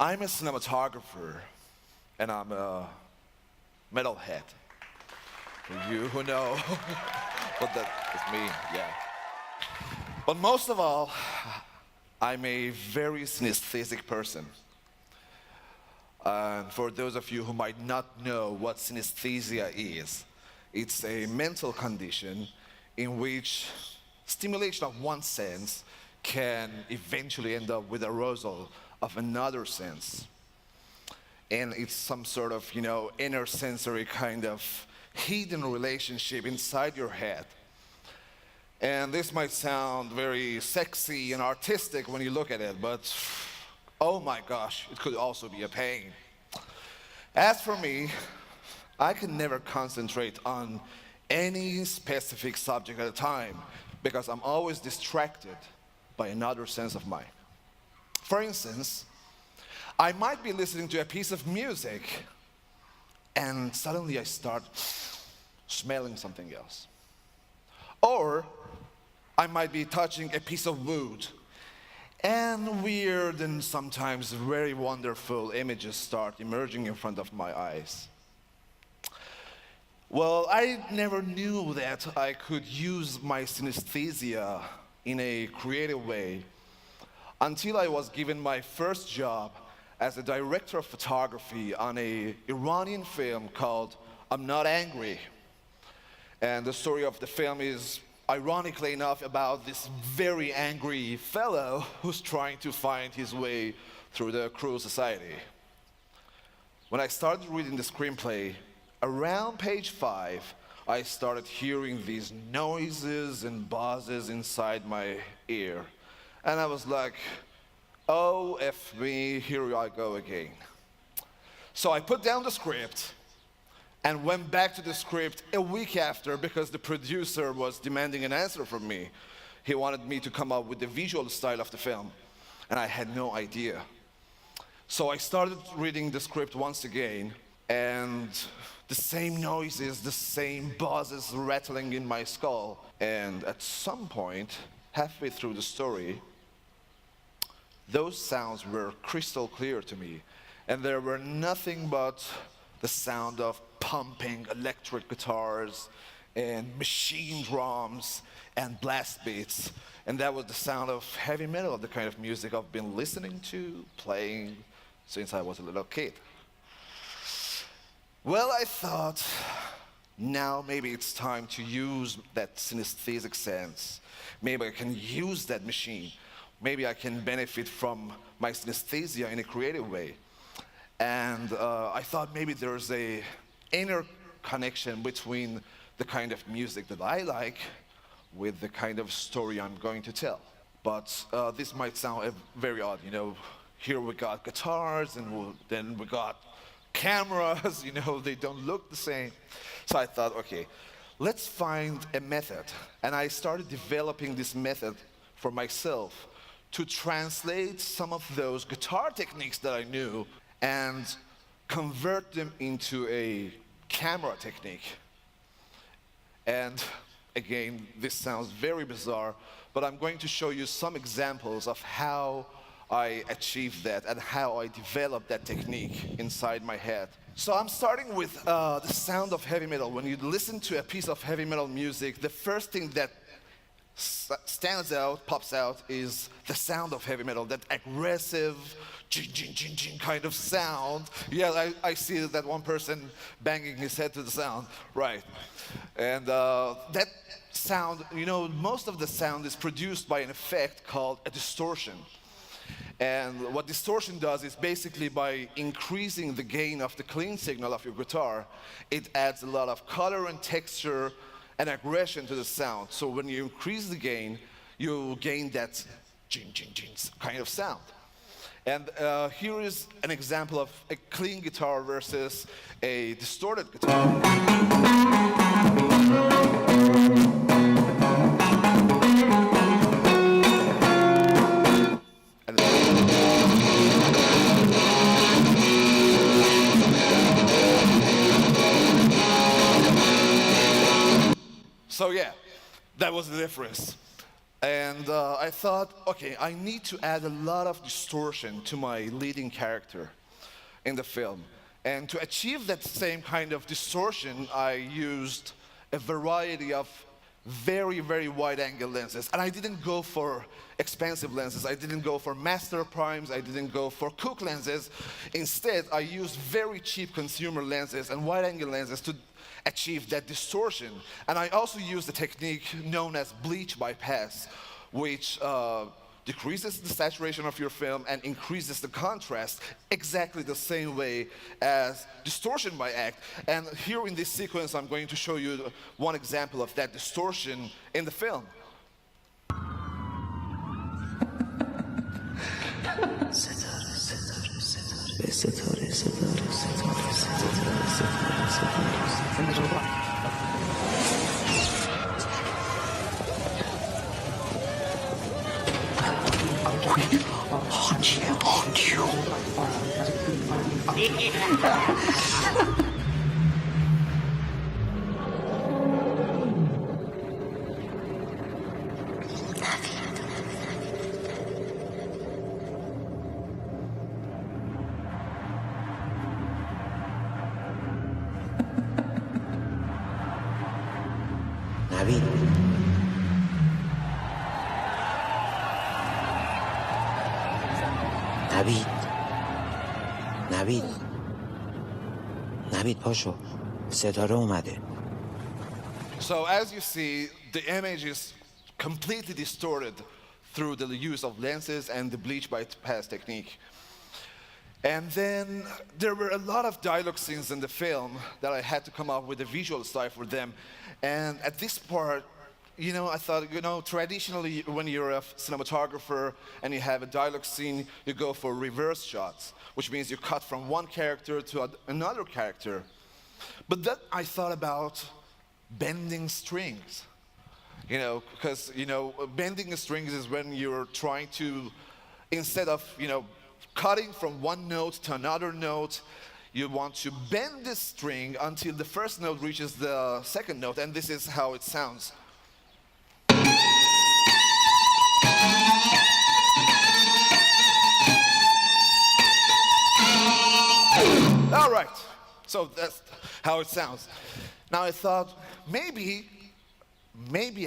I'm a cinematographer, and I'm a metalhead. For you who know what that is me, yeah. But most of all, I'm a very synesthetic person. And for those of you who might not know what synesthesia is, it's a mental condition in which stimulation of one sense can eventually end up with arousal of another sense. And it's some sort of, inner sensory kind of hidden relationship inside your head. And this might sound very sexy and artistic when you look at it, but oh my gosh, it could also be a pain. As for me, I can never concentrate on any specific subject at a time because I'm always distracted by another sense of mine. For instance, I might be listening to a piece of music and suddenly I start smelling something else. Or I might be touching a piece of wood and weird and sometimes very wonderful images start emerging in front of my eyes. Well, I never knew that I could use my synesthesia in a creative way until I was given my first job as a director of photography on an Iranian film called I'm Not Angry. And the story of the film is, ironically enough, about this very angry fellow who's trying to find his way through the cruel society. When I started reading the screenplay, around page 5, I started hearing these noises and buzzes inside my ear. And I was like, oh, F me, here I go again. So I put down the script and went back to the script a week after because the producer was demanding an answer from me. He wanted me to come up with the visual style of the film, and I had no idea. So I started reading the script once again, and the same noises, the same buzzes rattling in my skull. And at some point, halfway through the story, those sounds were crystal clear to me, and there were nothing but the sound of pumping electric guitars and machine drums and blast beats. And that was the sound of heavy metal, the kind of music I've been listening to, playing since I was a little kid. Well, I thought, now maybe it's time to use that synesthetic sense. Maybe I can use that machine. Maybe I can benefit from my synesthesia in a creative way. And I thought maybe there's an inner connection between the kind of music that I like with the kind of story I'm going to tell. But this might sound very odd, Here we got guitars and then we got cameras, they don't look the same. So I thought, okay, let's find a method. And I started developing this method for myself to translate some of those guitar techniques that I knew and convert them into a camera technique. And again, this sounds very bizarre, but I'm going to show you some examples of how I achieved that and how I developed that technique inside my head. So I'm starting with the sound of heavy metal. When you listen to a piece of heavy metal music, the first thing that stands out, pops out, is the sound of heavy metal, that aggressive, ching, ching, ching, ching kind of sound. Yeah, I see that one person banging his head to the sound, right. And that sound, most of the sound is produced by an effect called a distortion. And what distortion does is basically by increasing the gain of the clean signal of your guitar, it adds a lot of color and texture and aggression to the sound. So when you increase the gain, you gain that ching, ching, ching kind of sound. And here is an example of a clean guitar versus a distorted guitar. So yeah, that was the difference. And I thought, okay, I need to add a lot of distortion to my leading character in the film. And to achieve that same kind of distortion, I used a variety of very, very wide-angle lenses. And I didn't go for expensive lenses. I didn't go for master primes. I didn't go for Cook lenses. Instead, I used very cheap consumer lenses and wide-angle lenses to achieve that distortion. And I also used a technique known as bleach bypass, which decreases the saturation of your film and increases the contrast exactly the same way as distortion by act. And here in this sequence, I'm going to show you one example of that distortion in the film. نوید نوید پاشو ستاره اومده. So as you see, the image is completely distorted through the use of lenses and the bleach bypass technique. And then there were a lot of dialogue scenes in the film that I had to come up with a visual style for them. And at this part, I thought, traditionally when you're a cinematographer and you have a dialogue scene, you go for reverse shots, which means you cut from one character to another character. But then I thought about bending strings, because, bending strings is when you're trying to, instead of, cutting from one note to another note, you want to bend this string until the first note reaches the second note, and this is how it sounds. All right, so that's how it sounds. Now I thought, maybe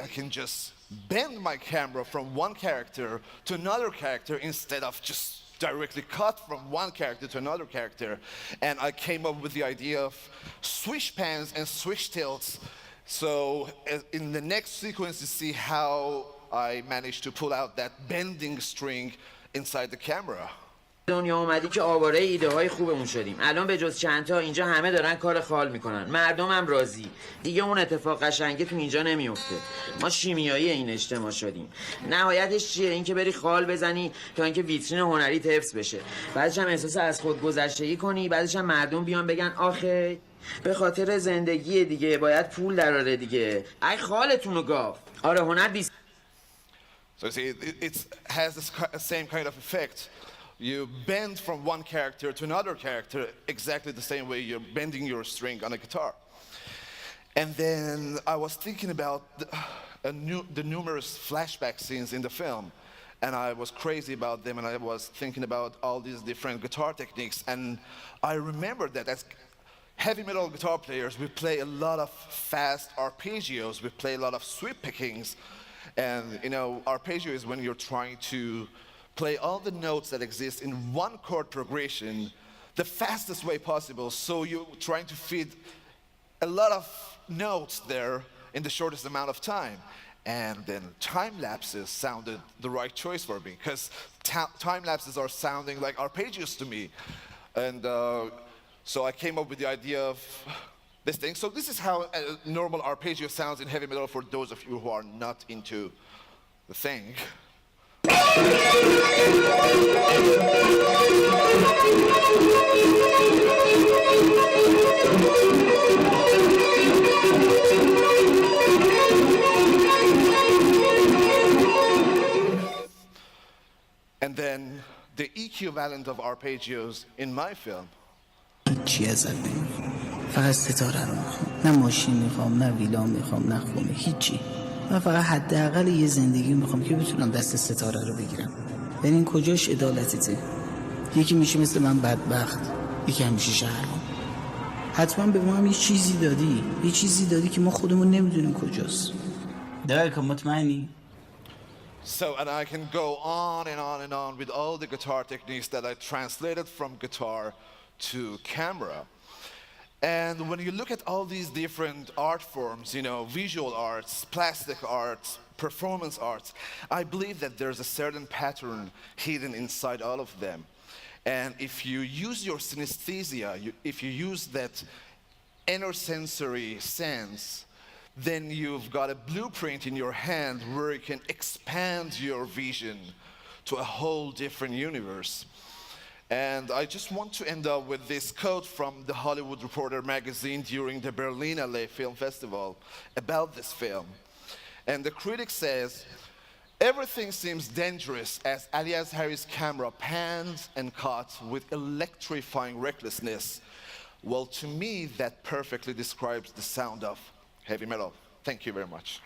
I can just bend my camera from one character to another character instead of just directly cut from one character to another character. And I came up with the idea of swish pans and swish tilts. So in the next sequence, you see how I managed to pull out that bending string inside the camera. دنیا اومدی که آواره ایده های خوبمون شدیم. الان به جز چند تا اینجا همه دارن کار خال میکنن. مردمم راضی. دیگه اون اتفاق قشنگه تو اینجا نمیفته. ما شیمیایی این اجتماع شدیم. نهایتش چیه؟ اینکه بری خال بزنی تا اینکه ویترین هنری حفظ بشه. بعدش هم احساس از خود گذشتگی کنی، بعدش هم مردم بیان بگن آخه به خاطر زندگی دیگه باید پول دراره دیگه. ای خالتونو گاو. آره هنر So see, it has the same kind of effect. You bend from one character to another character exactly the same way you're bending your string on a guitar. And then I was thinking about the numerous flashback scenes in the film, and I was crazy about them, and I was thinking about all these different guitar techniques. And I remembered that as heavy metal guitar players, we play a lot of fast arpeggios, we play a lot of sweep pickings. And arpeggio is when you're trying to play all the notes that exist in one chord progression the fastest way possible. So you're trying to fit a lot of notes there in the shortest amount of time. And then time lapses sounded the right choice for me, because time lapses are sounding like arpeggios to me. And so I came up with the idea of this thing. So this is how a normal arpeggio sounds in heavy metal for those of you who are not into the thing. And then the equivalent of arpeggios in my film. چی ازت نمیخوام، فقط ستاره رو میخوام. نه ماشین میخوام، نه ویلا میخوام، نه خونه، هیچی. من فقط حداقل یه زندگی میخوام که بتونم دست ستاره رو بگیرم. ببین کجاش عدالتته؟ یکی میشه مثل من بدبخت، یکی هم میشه شهرمان. حتما به ما هم یه چیزی دادی که ما خودمون نمیدونیم کجاست. دقیقا مطمئنی؟ So, and I can go on and on and on with all the guitar techniques that I translated from guitar to camera. And when you look at all these different art forms, you know, visual arts, plastic arts, performance arts, I believe that there's a certain pattern hidden inside all of them. And if you use your synesthesia, if you use that inner sensory sense, then you've got a blueprint in your hand where you can expand your vision to a whole different universe. And I just want to end up with this quote from the Hollywood Reporter magazine during the Berlinale Film Festival about this film. And the critic says, everything seems dangerous as Ali Azhari's camera pans and cuts with electrifying recklessness. Well, to me, that perfectly describes the sound of heavy metal. Thank you very much.